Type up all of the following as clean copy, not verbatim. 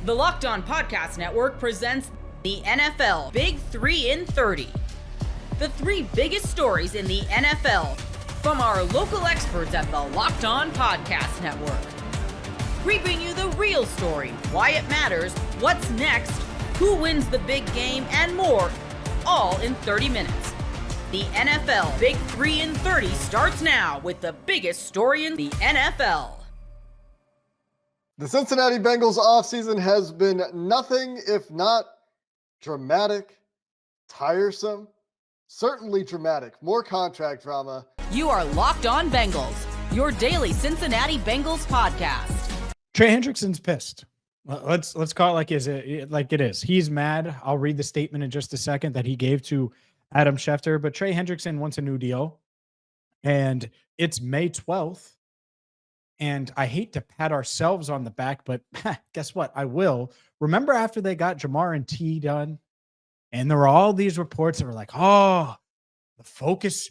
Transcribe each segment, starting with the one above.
The Locked On Podcast Network presents the NFL Big 3 in 30. The three biggest stories in the NFL from our local experts at the Locked On Podcast Network. We bring you the real story, why it matters, what's next, who wins the big game, and more, all in 30 minutes. The NFL Big 3 in 30 starts now with the biggest story in the NFL. The Cincinnati Bengals offseason has been nothing if not dramatic, tiresome, certainly dramatic, more contract drama. You are Locked On Bengals, your daily Cincinnati Bengals podcast. Trey Hendrickson's pissed. Let's call it like it is. He's mad. I'll read the statement in just a second that he gave to Adam Schefter, but Trey Hendrickson wants a new deal, and it's May 12th. And I hate to pat ourselves on the back, but guess what? I will. Remember after they got Jamar and T done, and there were all these reports that were like, oh, the focus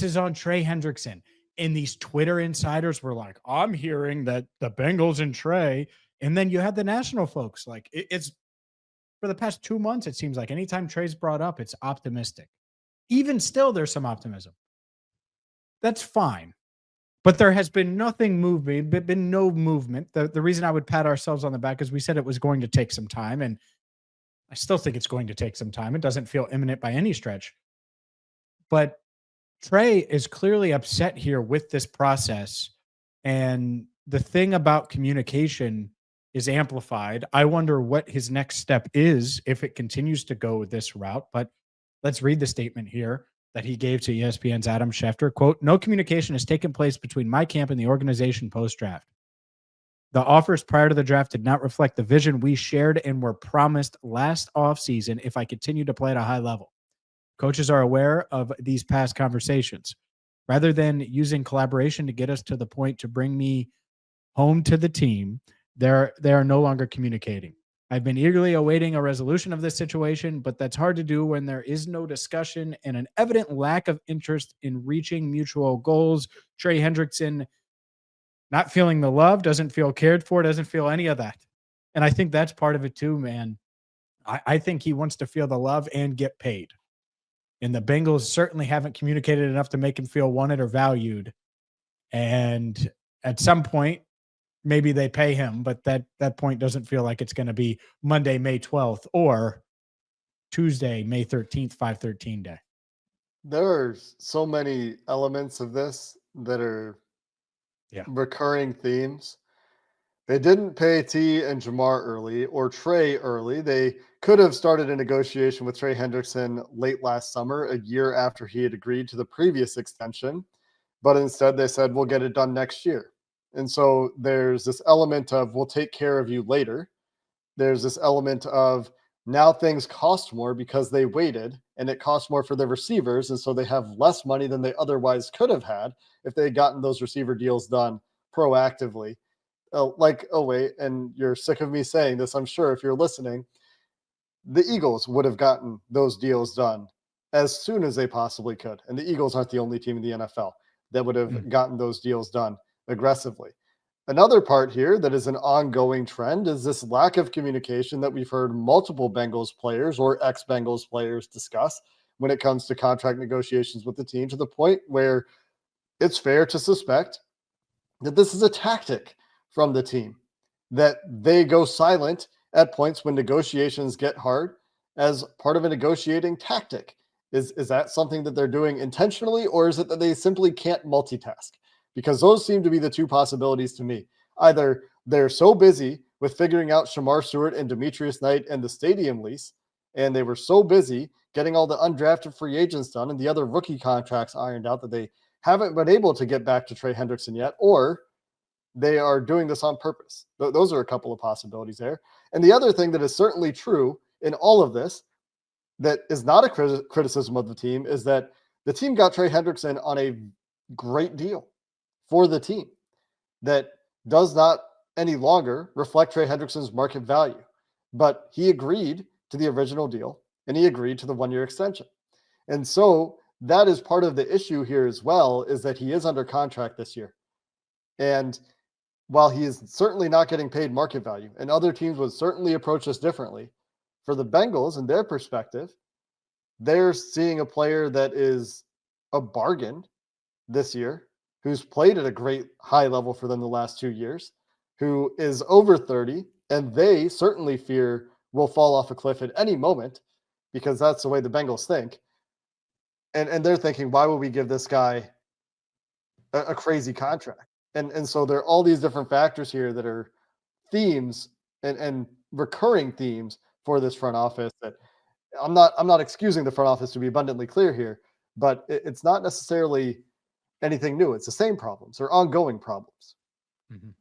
is on Trey Hendrickson. And these Twitter insiders were like, I'm hearing that the Bengals and Trey. And then you had the national folks. Like it's for the past 2 months, it seems like anytime Trey's brought up, it's optimistic. Even still, there's some optimism. That's fine. But there has been no movement. The reason I would pat ourselves on the back is we said it was going to take some time, and I still think it's going to take some time. It doesn't feel imminent by any stretch. But Trey is clearly upset here with this process, and the thing about communication is amplified. I wonder what his next step is if it continues to go this route, but let's read the statement here that he gave to ESPN's Adam Schefter. Quote, no communication has taken place between my camp and the organization post-draft. The offers prior to the draft did not reflect the vision we shared and were promised last offseason if I continue to play at a high level. Coaches are aware of these past conversations. Rather than using collaboration to get us to the point to bring me home to the team, they are no longer communicating. I've been eagerly awaiting a resolution of this situation, but that's hard to do when there is no discussion and an evident lack of interest in reaching mutual goals. Trey Hendrickson not feeling the love, doesn't feel cared for, doesn't feel any of that. And I think that's part of it too, man. I think he wants to feel the love and get paid. And the Bengals certainly haven't communicated enough to make him feel wanted or valued. And at some point, maybe they pay him, but that point doesn't feel like it's going to be Monday, May 12th or Tuesday, May 13th, 5/13 day. There are so many elements of this that are recurring themes. They didn't pay T and Jamar early or Trey early. They could have started a negotiation with Trey Hendrickson late last summer, a year after he had agreed to the previous extension. But instead they said, we'll get it done next year. And so there's this element of we'll take care of you later. There's this element of now things cost more because they waited, and it costs more for the receivers. And so they have less money than they otherwise could have had if they had gotten those receiver deals done proactively. And you're sick of me saying this, I'm sure, if you're listening, the Eagles would have gotten those deals done as soon as they possibly could. And the Eagles aren't the only team in the NFL that would have gotten those deals done aggressively. Another part here that is an ongoing trend is this lack of communication that we've heard multiple Bengals players or ex-Bengals players discuss when it comes to contract negotiations with the team, to the point where it's fair to suspect that this is a tactic from the team, that they go silent at points when negotiations get hard as part of a negotiating tactic. Is that something that they're doing intentionally, or is it that they simply can't multitask? Because those seem to be the two possibilities to me. Either they're so busy with figuring out Shamar Stewart and Demetrius Knight and the stadium lease, and they were so busy getting all the undrafted free agents done and the other rookie contracts ironed out that they haven't been able to get back to Trey Hendrickson yet, or they are doing this on purpose. Those are a couple of possibilities there. And the other thing that is certainly true in all of this that is not a criticism of the team is that the team got Trey Hendrickson on a great deal for the team that does not any longer reflect Trey Hendrickson's market value. But he agreed to the original deal, and he agreed to the one-year extension. And so that is part of the issue here as well, is that he is under contract this year. And while he is certainly not getting paid market value, and other teams would certainly approach this differently, for the Bengals, in their perspective, they're seeing a player that is a bargain this year, who's played at a great high level for them the last 2 years, who is over 30, and they certainly fear will fall off a cliff at any moment because that's the way the Bengals think. And they're thinking, why would we give this guy a crazy contract? And so there are all these different factors here that are themes and recurring themes for this front office that I'm not excusing the front office, to be abundantly clear here, but it's not necessarily anything new. It's the same problems or ongoing problems. Mm-hmm.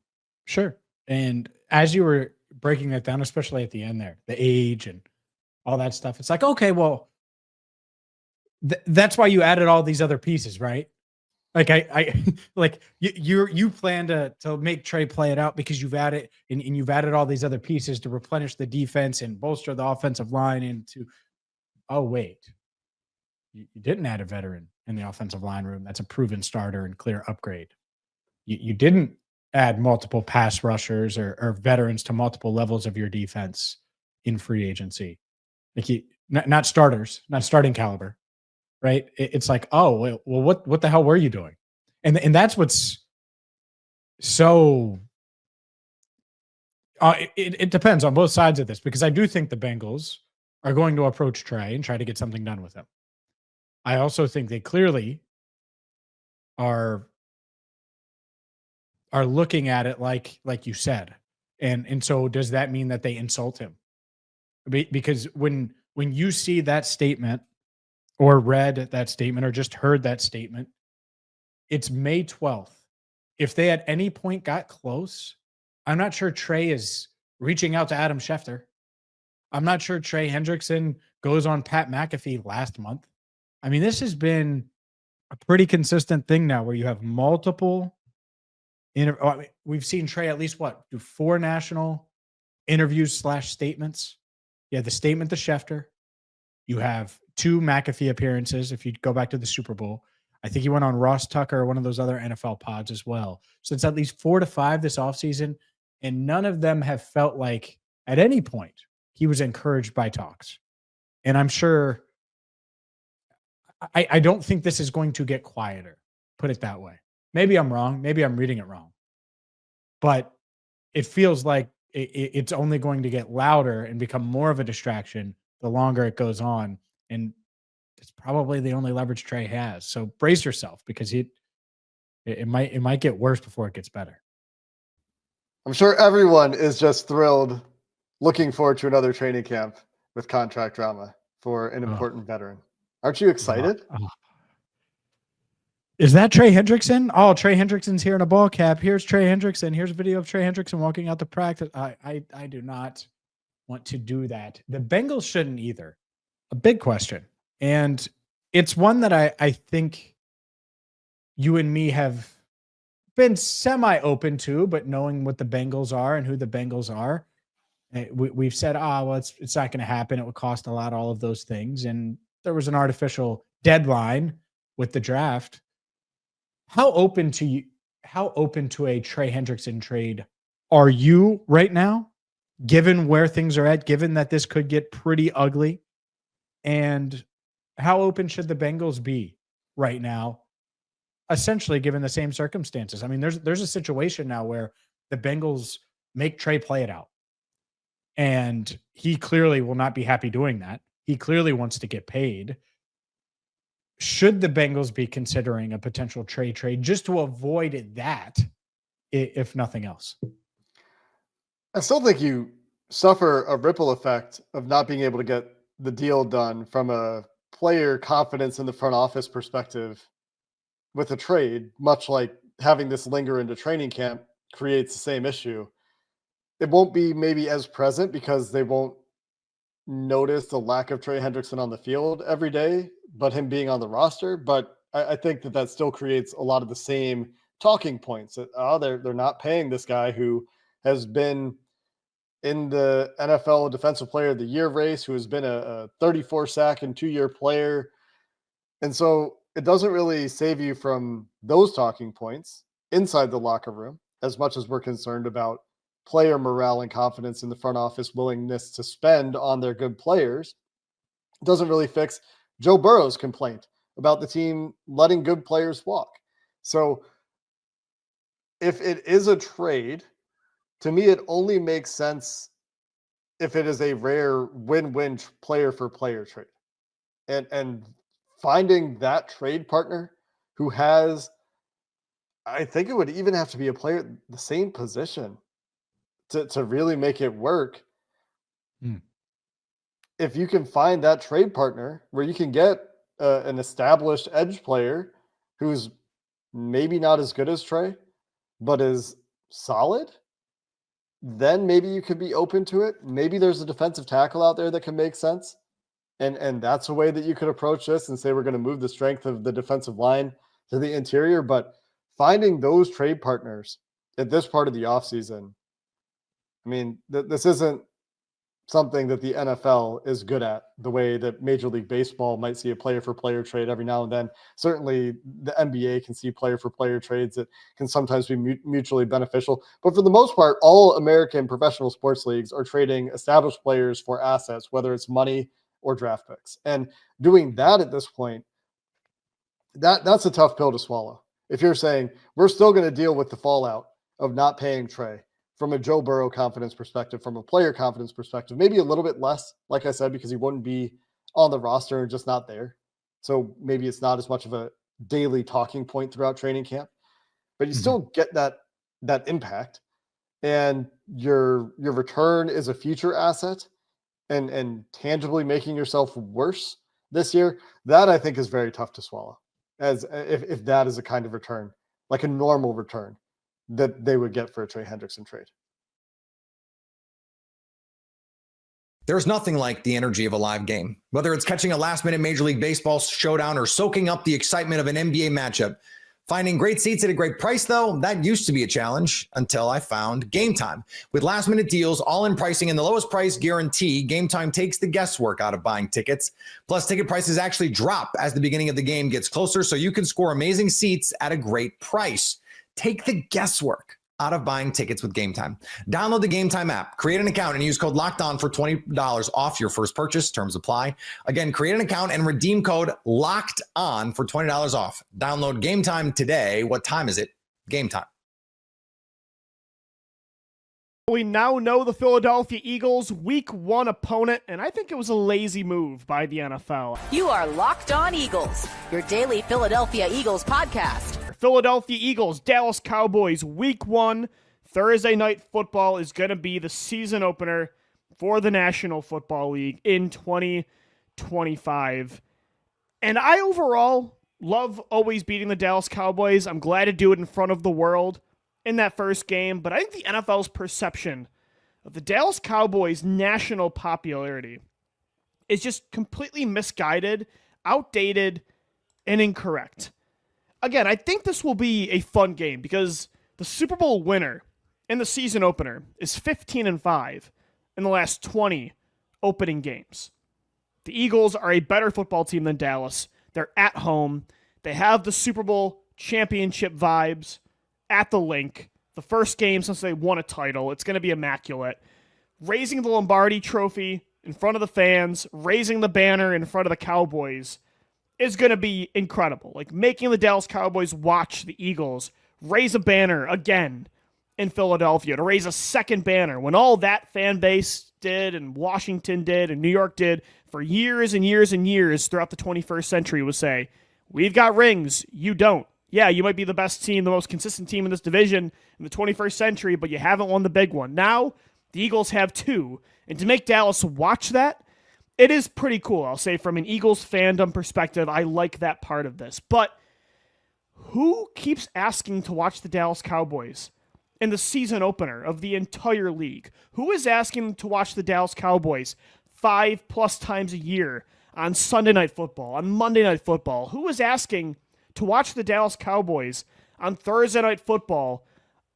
Sure. And as you were breaking that down, especially at the end there, the age and all that stuff, it's like, okay, well, that's why you added all these other pieces, right? Like I like you plan to make Trey play it out because you've added and you've added all these other pieces to replenish the defense and bolster the offensive line into. Oh wait, you didn't add a veteran in the offensive line room. That's a proven starter and clear upgrade. You didn't add multiple pass rushers or veterans to multiple levels of your defense in free agency. Like not starters, not starting caliber. Right. It's like, oh, well, what the hell were you doing? And that's what's so it depends on both sides of this, because I do think the Bengals are going to approach Trey and try to get something done with him. I also think they clearly are looking at it like you said. And so does that mean that they insult him? Because when you see that statement or read that statement or just heard that statement, it's May 12th. If they at any point got close, I'm not sure Trey is reaching out to Adam Schefter. I'm not sure Trey Hendrickson goes on Pat McAfee last month. I mean, this has been a pretty consistent thing now where you have multiple we've seen Trey at least do 4 national interviews / statements. You have the statement to Schefter. You have 2 McAfee appearances. If you go back to the Super Bowl, I think he went on Ross Tucker or one of those other NFL pods as well. So it's at least 4 to 5 this offseason, and none of them have felt like at any point he was encouraged by talks. And I'm sure I don't think this is going to get quieter, put it that way. Maybe I'm wrong. Maybe I'm reading it wrong. But it feels like it's only going to get louder and become more of a distraction the longer it goes on. And it's probably the only leverage Trey has. So brace yourself, because it might get worse before it gets better. I'm sure everyone is just thrilled, looking forward to another training camp with contract drama for an important veteran. Aren't you excited? Is that Trey Hendrickson? Oh, Trey Hendrickson's here in a ball cap. Here's Trey Hendrickson. Here's a video of Trey Hendrickson walking out to practice. I do not want to do that. The Bengals shouldn't either. A big question. And it's one that I think you and me have been semi-open to, but knowing what the Bengals are and who the Bengals are, we've said, well, it's not going to happen. It would cost a lot, all of those things. And there was an artificial deadline with the draft. How open to a Trey Hendrickson trade are you right now, given where things are at, given that this could get pretty ugly? And how open should the Bengals be right now, essentially given the same circumstances? I mean, there's a situation now where the Bengals make Trey play it out. And he clearly will not be happy doing that. He clearly wants to get paid. Should the Bengals be considering a potential trade just to avoid that, if nothing else? I still think you suffer a ripple effect of not being able to get the deal done from a player confidence in the front office perspective with a trade, much like having this linger into training camp creates the same issue. It won't be maybe as present because they won't notice the lack of Trey Hendrickson on the field every day, but him being on the roster. But I think that still creates a lot of the same talking points. That, they're not paying this guy who has been in the NFL Defensive Player of the Year race, who has been a 34 sack and 2-year player. And so it doesn't really save you from those talking points inside the locker room. as much as we're concerned about player morale and confidence in the front office willingness to spend on their good players, it doesn't really fix Joe Burrow's complaint about the team letting good players walk. So if it is a trade, to me, it only makes sense if it is a rare win-win player for player trade. And finding that trade partner who has, I think it would even have to be a player the same position to really make it work. If you can find that trade partner where you can get an established edge player who's maybe not as good as Trey, but is solid, then maybe you could be open to it. Maybe there's a defensive tackle out there that can make sense. And that's a way that you could approach this and say, we're going to move the strength of the defensive line to the interior. But finding those trade partners at this part of the offseason, I mean, this isn't something that the NFL is good at the way that Major League Baseball might see a player for player trade every now and then. Certainly the NBA can see player for player trades that can sometimes be mutually beneficial. But for the most part, all American professional sports leagues are trading established players for assets, whether it's money or draft picks. And doing that at this point, that's a tough pill to swallow. If you're saying we're still going to deal with the fallout of not paying Trey from a Joe Burrow confidence perspective, from a player confidence perspective, maybe a little bit less, like I said, because he wouldn't be on the roster and just not there. So maybe it's not as much of a daily talking point throughout training camp, but you still get that impact, and your return is a future asset and tangibly making yourself worse this year. That I think is very tough to swallow, as if that is a kind of return, like a normal return that they would get for a Trey Hendrickson trade. There's nothing like the energy of a live game. Whether it's catching a last-minute Major League Baseball showdown or soaking up the excitement of an NBA matchup, finding great seats at a great price, though, that used to be a challenge until I found Gametime. With last-minute deals, all-in pricing, and the lowest price guarantee, Gametime takes the guesswork out of buying tickets. Plus, ticket prices actually drop as the beginning of the game gets closer, so you can score amazing seats at a great price. Take the guesswork out of buying tickets with Gametime. Download the Gametime app, create an account, and use code LOCKEDON for $20 off your first purchase. Terms apply. Again, create an account and redeem code LOCKEDON for $20 off. Download Gametime today. What time is it? Gametime. We now know the Philadelphia Eagles' Week 1 opponent, and I think it was a lazy move by the NFL. You are Locked On Eagles, your daily Philadelphia Eagles podcast. Philadelphia Eagles, Dallas Cowboys, Week 1, Thursday Night Football is going to be the season opener for the National Football League in 2025. And I overall love always beating the Dallas Cowboys. I'm glad to do it in front of the world in that first game, but I think the NFL's perception of the Dallas Cowboys' national popularity is just completely misguided, outdated, and incorrect. Again, I think this will be a fun game because the Super Bowl winner in the season opener is 15-5 in the last 20 opening games. The Eagles are a better football team than Dallas. They're at home. They have the Super Bowl championship vibes at the Link. The first game since they won a title. It's going to be immaculate. Raising the Lombardi trophy in front of the fans, raising the banner in front of the Cowboys is going to be incredible. Like making the Dallas Cowboys watch the Eagles raise a banner again in Philadelphia, to raise a second banner when all that fan base did and Washington did and New York did for years and years and years throughout the 21st century was say, we've got rings, you don't. Yeah, you might be the best team, the most consistent team in this division in the 21st century, but you haven't won the big one. Now, the Eagles have two. And to make Dallas watch that, it is pretty cool. I'll say from an Eagles fandom perspective, I like that part of this. But who keeps asking to watch the Dallas Cowboys in the season opener of the entire league? Who is asking to watch the Dallas Cowboys 5+ times a year on Sunday Night Football, on Monday Night Football? Who is asking to watch the Dallas Cowboys on Thursday Night Football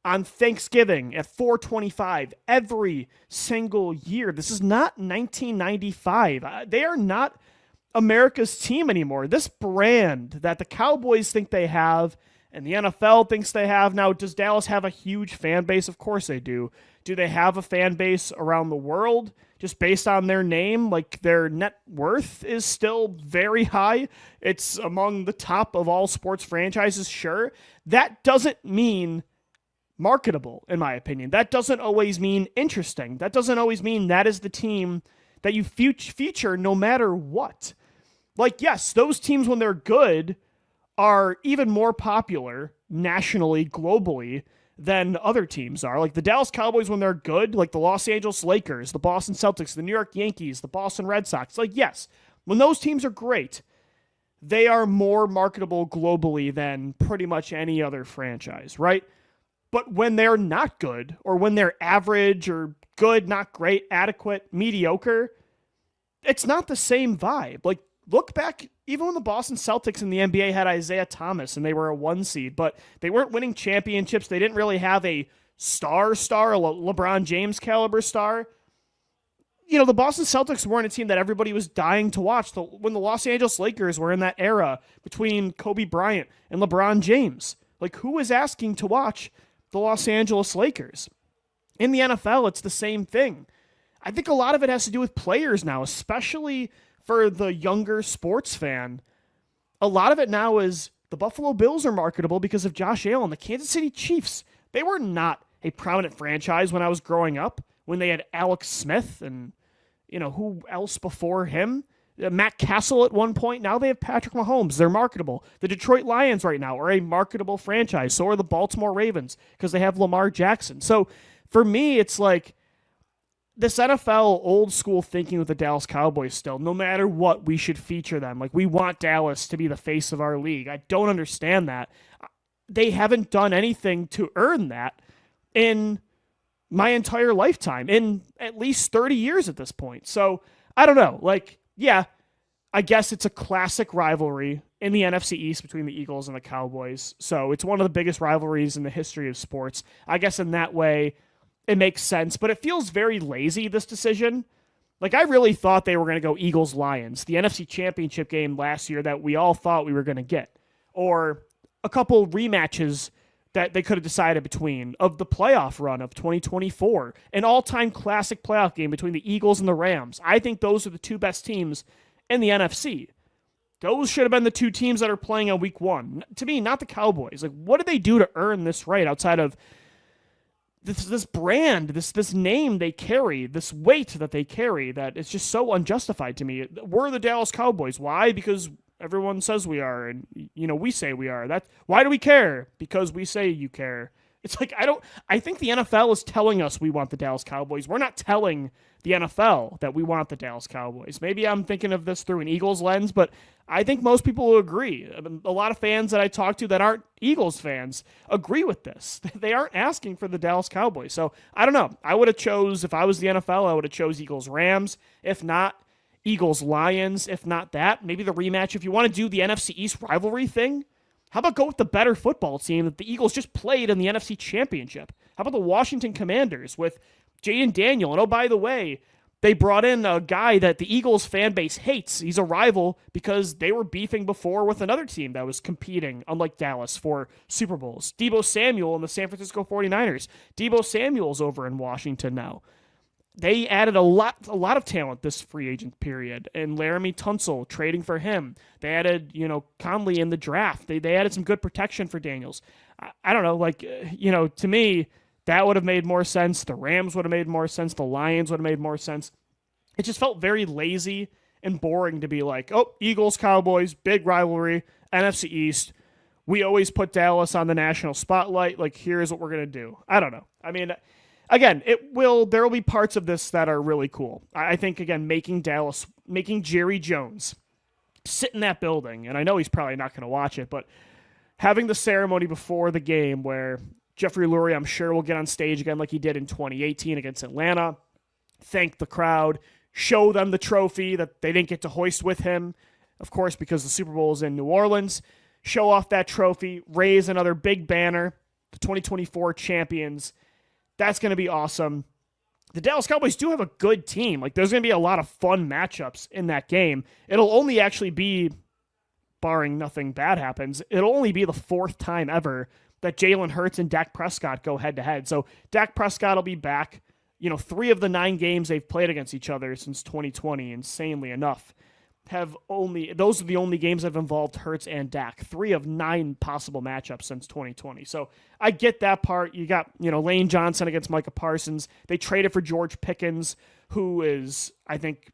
on Thanksgiving at 4:25 every single year? This is not 1995. They are not America's team anymore. This brand that the Cowboys think they have and the NFL thinks they have. Now, does Dallas have a huge fan base? Of course they do. Do they have a fan base around the world just based on their name? Like, their net worth is still very high. It's among the top of all sports franchises, sure. That doesn't mean marketable, in my opinion. That doesn't always mean interesting. That doesn't always mean that is the team that you feature no matter what. Like, yes, those teams, when they're good, are even more popular nationally, globally, than other teams are. Like the Dallas Cowboys, when they're good, like the Los Angeles Lakers, the Boston Celtics, the New York Yankees, the Boston Red Sox. Like, yes, when those teams are great, they are more marketable globally than pretty much any other franchise, right? But when they're not good, or when they're average or good, not great, adequate, mediocre, it's not the same vibe. Like, look back, even when the Boston Celtics in the NBA had Isaiah Thomas and they were a 1 seed, but they weren't winning championships. They didn't really have a star, a LeBron James caliber star. You know, the Boston Celtics weren't a team that everybody was dying to watch. When the Los Angeles Lakers were in that era between Kobe Bryant and LeBron James, like, who was asking to watch the Los Angeles Lakers? In the NFL, it's the same thing. I think a lot of it has to do with players now, especially for the younger sports fan. A lot of it now is the Buffalo Bills are marketable because of Josh Allen. The Kansas City Chiefs, they were not a prominent franchise when I was growing up, when they had Alex Smith and, you know, who else before him? Matt Castle at one point. Now they have Patrick Mahomes. They're marketable. The Detroit Lions right now are a marketable franchise. So are the Baltimore Ravens because they have Lamar Jackson. So for me, it's like this NFL old school thinking with the Dallas Cowboys still. No matter what, we should feature them. Like, we want Dallas to be the face of our league. I don't understand that. They haven't done anything to earn that in my entire lifetime, in at least 30 years at this point. So I don't know. Like, yeah, I guess it's a classic rivalry in the NFC East between the Eagles and the Cowboys. So it's one of the biggest rivalries in the history of sports. I guess in that way, it makes sense, but it feels very lazy, this decision. Like, I really thought they were going to go Eagles-Lions, the NFC Championship game last year that we all thought we were going to get, or a couple rematches that they could have decided between of the playoff run of 2024, an all-time classic playoff game between the Eagles and the Rams. I think those are the two best teams in the NFC. Those should have been the two teams that are playing on week 1. To me, not the Cowboys. Like, what did they do to earn this right outside of this brand, this name they carry, this weight that they carry, that it's just so unjustified to me? We're the Dallas Cowboys. Why? Because everyone says we are, and, you know, we say we are. Why do we care? Because we say you care. It's like, I think the NFL is telling us we want the Dallas Cowboys. We're not telling the NFL that we want the Dallas Cowboys. Maybe I'm thinking of this through an Eagles lens, but I think most people will agree. I mean, a lot of fans that I talk to that aren't Eagles fans agree with this. They aren't asking for the Dallas Cowboys. So I don't know. I would have chose, if I was the NFL, I would have chose Eagles-Rams. If not, Eagles-Lions. If not that, maybe the rematch. If you want to do the NFC East rivalry thing, how about go with the better football team that the Eagles just played in the NFC Championship? How about the Washington Commanders with Jaden Daniel? And oh, by the way, they brought in a guy that the Eagles fan base hates. He's a rival because they were beefing before with another team that was competing, unlike Dallas, for Super Bowls. Deebo Samuel and the San Francisco 49ers. Deebo Samuel's over in Washington now. They added a lot of talent this free agent period, and Laramie Tunsil trading for him. They added, Conley in the draft. They added some good protection for Daniels. I don't know, to me, that would have made more sense. The Rams would have made more sense. The Lions would have made more sense. It just felt very lazy and boring to be like, oh, Eagles, Cowboys, big rivalry, NFC East. We always put Dallas on the national spotlight. Like, here's what we're going to do. I don't know. I mean, again, there will be parts of this that are really cool. I think, again, making Jerry Jones sit in that building, and I know he's probably not going to watch it, but having the ceremony before the game where Jeffrey Lurie, I'm sure, will get on stage again like he did in 2018 against Atlanta, thank the crowd, show them the trophy that they didn't get to hoist with him, of course, because the Super Bowl is in New Orleans, show off that trophy, raise another big banner, the 2024 champions. That's going to be awesome. The Dallas Cowboys do have a good team. Like, there's going to be a lot of fun matchups in that game. It'll only actually be barring nothing bad happens, it'll only be the 4th time ever that Jalen Hurts and Dak Prescott go head-to-head. So Dak Prescott will be back. 3 of the 9 games they've played against each other since 2020, insanely enough, those are the only games that have involved Hurts and Dak. 3 of 9 possible matchups since 2020. So I get that part. You got, Lane Johnson against Micah Parsons. They traded for George Pickens, who is, I think,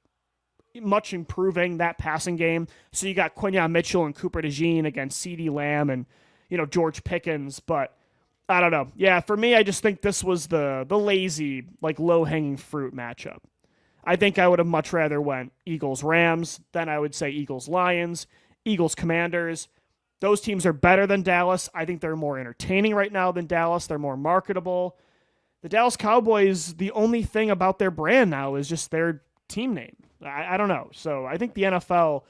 much improving that passing game. So you got Quinyon Mitchell and Cooper DeJean against CeeDee Lamb and, George Pickens. But I don't know. Yeah, for me, I just think this was the lazy, low-hanging fruit matchup. I think I would have much rather went Eagles-Rams. Then I would say Eagles-Lions, Eagles-Commanders. Those teams are better than Dallas. I think they're more entertaining right now than Dallas. They're more marketable. The Dallas Cowboys, the only thing about their brand now is just their team name. I don't know. So I think the NFL,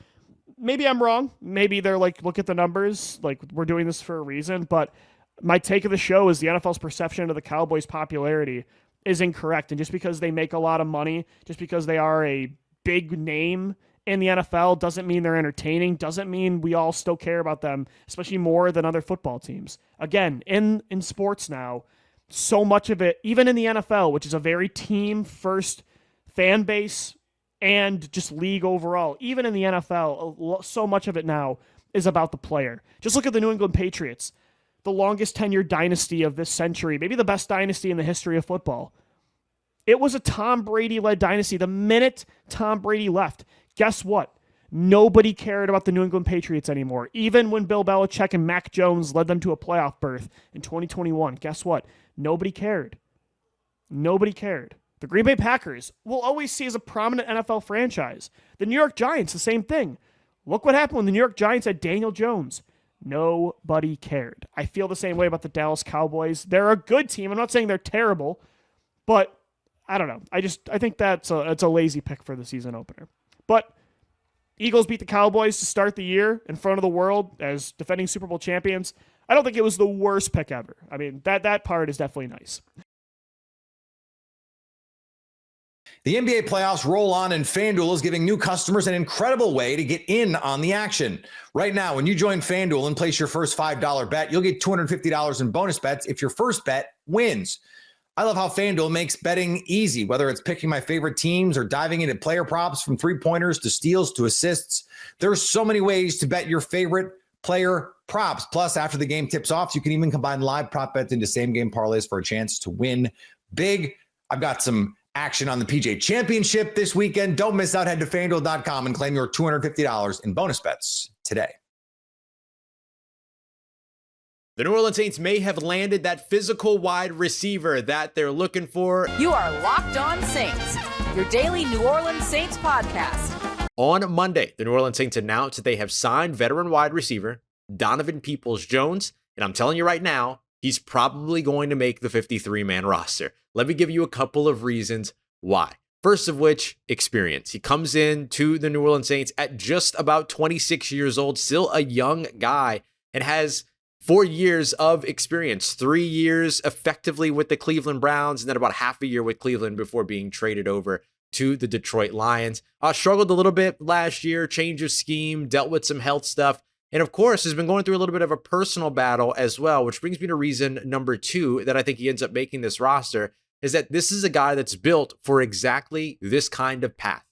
maybe I'm wrong. Maybe they're look at the numbers. We're doing this for a reason. But my take of the show is the NFL's perception of the Cowboys' popularity is incorrect. And just because they make a lot of money, just because they are a big name in the NFL, doesn't mean they're entertaining, doesn't mean we all still care about them, especially more than other football teams. Again, in sports now, so much of it, even in the NFL, which is a very team-first fan base and just league overall, even in the NFL, so much of it now is about the player. Just look at the New England Patriots, the longest tenured dynasty of this century, maybe the best dynasty in the history of football. It was a Tom Brady-led dynasty. The minute Tom Brady left, guess what? Nobody cared about the New England Patriots anymore. Even when Bill Belichick and Mac Jones led them to a playoff berth in 2021, guess what? Nobody cared. Nobody cared. The Green Bay Packers will always see as a prominent NFL franchise. The New York Giants, the same thing. Look what happened when the New York Giants had Daniel Jones. Nobody cared. I feel the same way about the Dallas Cowboys. They're a good team. I'm not saying they're terrible, but I don't know. I think it's a lazy pick for the season opener. But Eagles beat the Cowboys to start the year in front of the world as defending Super Bowl champions. I don't think it was the worst pick ever. I mean, that part is definitely nice. The NBA playoffs roll on, and FanDuel is giving new customers an incredible way to get in on the action. Right now, when you join FanDuel and place your first $5 bet, you'll get $250 in bonus bets if your first bet wins. I love how FanDuel makes betting easy, whether it's picking my favorite teams or diving into player props from three-pointers to steals to assists. There's so many ways to bet your favorite player props. Plus, after the game tips off, you can even combine live prop bets into same-game parlays for a chance to win big. I've got some action on the PGA Championship this weekend. Don't miss out. Head to FanDuel.com and claim your $250 in bonus bets today. The New Orleans Saints may have landed that physical wide receiver that they're looking for. You are Locked On Saints, your daily New Orleans Saints podcast. On Monday, the New Orleans Saints announced that they have signed veteran wide receiver Donovan Peoples-Jones, and I'm telling you right now, he's probably going to make the 53-man roster. Let me give you a couple of reasons why. First of which, experience. He comes in to the New Orleans Saints at just about 26 years old, still a young guy, and has 4 years of experience, 3 years effectively with the Cleveland Browns, and then about half a year with Cleveland before being traded over to the Detroit Lions. Struggled a little bit last year, change of scheme, dealt with some health stuff, and of course has been going through a little bit of a personal battle as well, which brings me to reason number 2 that I think he ends up making this roster, is that this is a guy that's built for exactly this kind of path.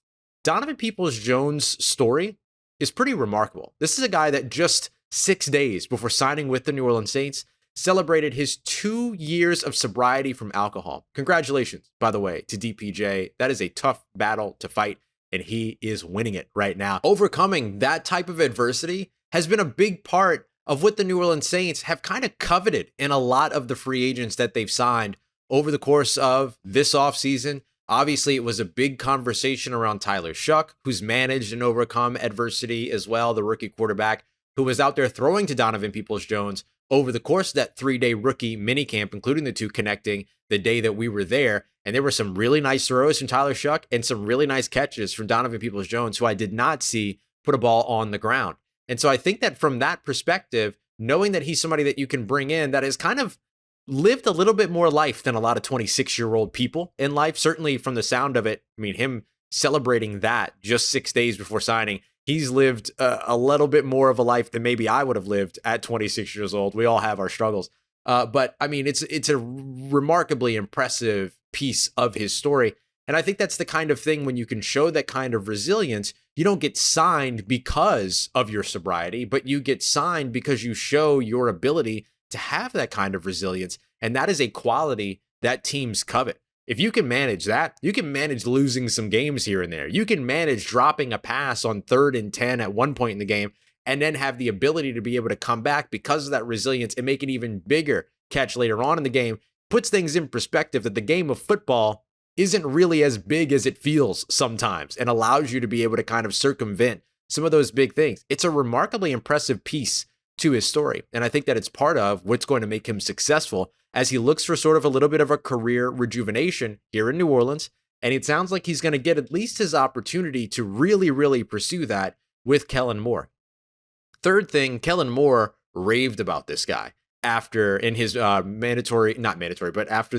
Donovan Peoples-Jones' story is pretty remarkable. This is a guy that just 6 days before signing with the New Orleans Saints celebrated his 2 years of sobriety from alcohol. Congratulations, by the way, to DPJ. That is a tough battle to fight, and he is winning it right now. Overcoming that type of adversity has been a big part of what the New Orleans Saints have kind of coveted in a lot of the free agents that they've signed over the course of this offseason. Obviously, it was a big conversation around Tyler Shuck, who's managed and overcome adversity as well, the rookie quarterback who was out there throwing to Donovan Peoples-Jones over the course of that 3-day rookie minicamp, including the two connecting the day that we were there. And there were some really nice throws from Tyler Shuck and some really nice catches from Donovan Peoples-Jones, who I did not see put a ball on the ground. And so I think that from that perspective, knowing that he's somebody that you can bring in that has kind of lived a little bit more life than a lot of 26-year-old people in life, certainly from the sound of it, I mean, him celebrating that just 6 days before signing He's lived a little bit more of a life than maybe I would have lived at 26 years old. We all have our struggles. But I mean, it's a remarkably impressive piece of his story. And I think that's the kind of thing when you can show that kind of resilience, you don't get signed because of your sobriety, but you get signed because you show your ability to have that kind of resilience. And that is a quality that teams covet. If you can manage that, you can manage losing some games here and there. You can manage dropping a pass on 3rd and 10 at one point in the game and then have the ability to be able to come back because of that resilience and make an even bigger catch later on in the game. Puts things in perspective that the game of football isn't really as big as it feels sometimes and allows you to be able to kind of circumvent some of those big things. It's a remarkably impressive piece to his story. And I think that it's part of what's going to make him successful as he looks for sort of a little bit of a career rejuvenation here in New Orleans. And it sounds like he's going to get at least his opportunity to really, really pursue that with Kellen Moore. Third thing, Kellen Moore raved about this guy after in his after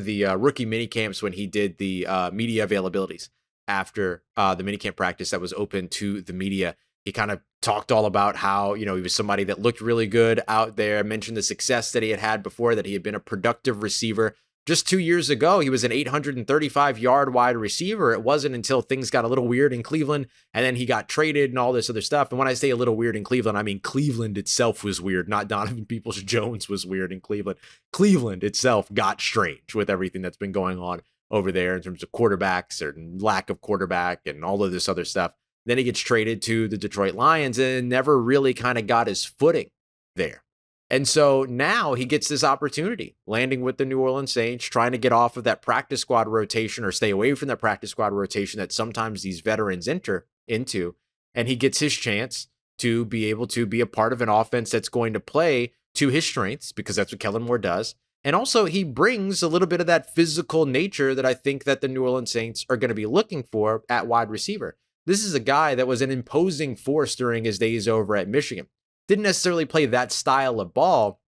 the rookie mini camps when he did the media availabilities after the minicamp practice that was open to the media. He kind of talked all about how, he was somebody that looked really good out there, mentioned the success that he had before, that he had been a productive receiver. Just 2 years ago, he was an 835-yard wide receiver. It wasn't until things got a little weird in Cleveland, and then he got traded and all this other stuff. And when I say a little weird in Cleveland, I mean Cleveland itself was weird, not Donovan Peoples-Jones was weird in Cleveland. Cleveland itself got strange with everything that's been going on over there in terms of quarterbacks or lack of quarterback and all of this other stuff. Then he gets traded to the Detroit Lions and never really kind of got his footing there. And so now he gets this opportunity, landing with the New Orleans Saints, trying to get off of that practice squad rotation or stay away from that practice squad rotation that sometimes these veterans enter into. And he gets his chance to be able to be a part of an offense that's going to play to his strengths, because that's what Kellen Moore does. And also he brings a little bit of that physical nature that I think that the New Orleans Saints are going to be looking for at wide receiver. This is a guy that was an imposing force during his days over at Michigan. Didn't necessarily play that style of ball,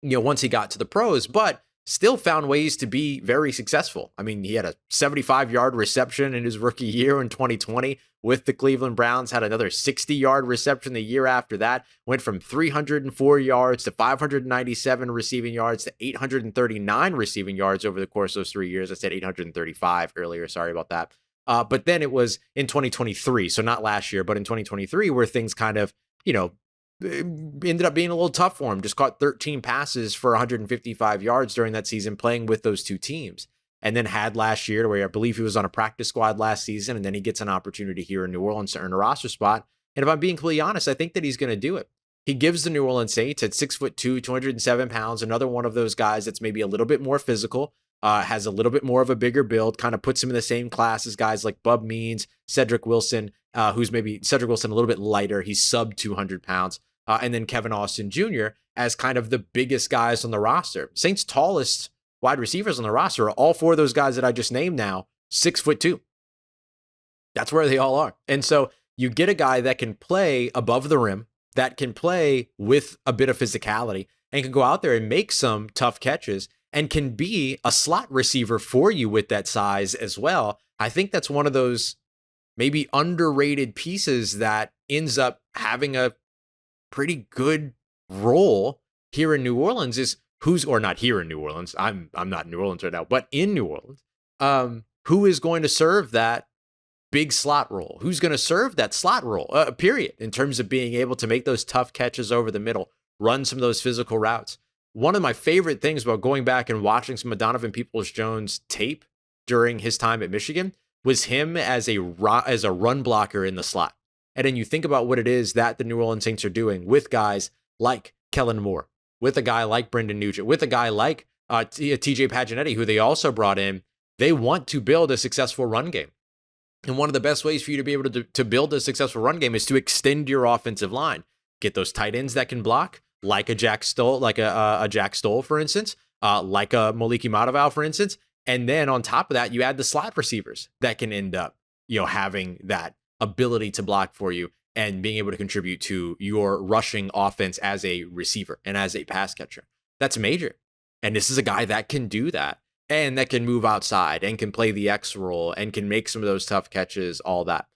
once he got to the pros, but still found ways to be very successful. I mean, he had a 75-yard reception in his rookie year in 2020 with the Cleveland Browns, had another 60-yard reception the year after that, went from 304 yards to 597 receiving yards to 839 receiving yards over the course of those 3 years. I said 835 earlier. Sorry about that. But then it was in 2023, so not last year, but in 2023 where things kind of, ended up being a little tough for him. Just caught 13 passes for 155 yards during that season playing with those two teams. And then had last year where I believe he was on a practice squad last season, and then he gets an opportunity here in New Orleans to earn a roster spot. And if I'm being completely honest, I think that he's going to do it. He gives the New Orleans Saints at 6'2", 207 pounds, another one of those guys that's maybe a little bit more physical, has a little bit more of a bigger build, kind of puts him in the same class as guys like Bub Means, Cedric Wilson, who's maybe Cedric Wilson a little bit lighter. He's sub 200 pounds. And then Kevin Austin Jr. as kind of the biggest guys on the roster. Saints' tallest wide receivers on the roster are all four of those guys that I just named now, 6'2". That's where they all are. And so you get a guy that can play above the rim, that can play with a bit of physicality, and can go out there and make some tough catches, and can be a slot receiver for you with that size as well. I think that's one of those maybe underrated pieces that ends up having a pretty good role here in New Orleans. Is or not here in New Orleans. I'm not in New Orleans right now, but in New Orleans, who is going to serve that big slot role? Who's going to serve that slot role, period, in terms of being able to make those tough catches over the middle, run some of those physical routes. One of my favorite things about going back and watching some of Donovan Peoples-Jones tape during his time at Michigan was him as a run blocker in the slot. And then you think about what it is that the New Orleans Saints are doing with guys like Kellen Moore, with a guy like Brendan Nugent, with a guy like TJ Paginetti, who they also brought in. They want to build a successful run game. And one of the best ways for you to be able to build a successful run game is to extend your offensive line. Get those tight ends that can block, like a Jack Stoll, for instance, like a Moliki Mataval, for instance. And then on top of that, you add the slot receivers that can end up, having that ability to block for you and being able to contribute to your rushing offense as a receiver and as a pass catcher. That's major. And this is a guy that can do that and that can move outside and can play the X role and can make some of those tough catches, all that.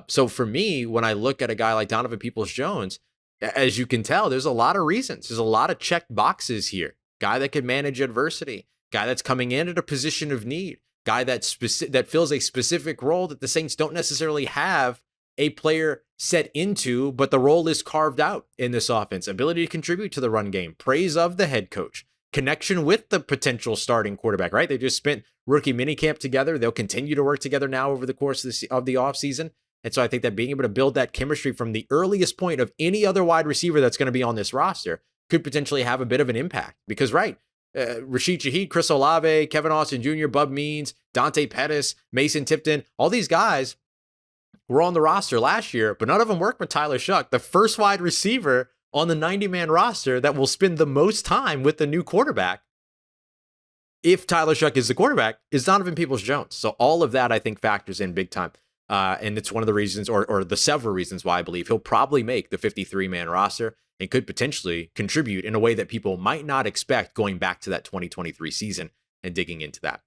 So for me, when I look at a guy like Donovan Peoples-Jones, as you can tell, there's a lot of reasons. There's a lot of checked boxes here. Guy that can manage adversity, guy that's coming in at a position of need, guy that fills a specific role that the Saints don't necessarily have a player set into, but the role is carved out in this offense. Ability to contribute to the run game, praise of the head coach, connection with the potential starting quarterback, right? They just spent rookie minicamp together. They'll continue to work together now over the course of the offseason. And so I think that being able to build that chemistry from the earliest point of any other wide receiver that's going to be on this roster could potentially have a bit of an impact. Because, right, Rashid Shaheed, Chris Olave, Kevin Austin Jr., Bub Means, Dante Pettis, Mason Tipton, all these guys were on the roster last year, but none of them worked with Tyler Shuck, the first wide receiver on the 90-man roster that will spend the most time with the new quarterback. If Tyler Shuck is the quarterback, is Donovan Peoples-Jones. So all of that, I think, factors in big time. And it's one of the reasons, or the several reasons why I believe he'll probably make the 53-man roster and could potentially contribute in a way that people might not expect going back to that 2023 season and digging into that.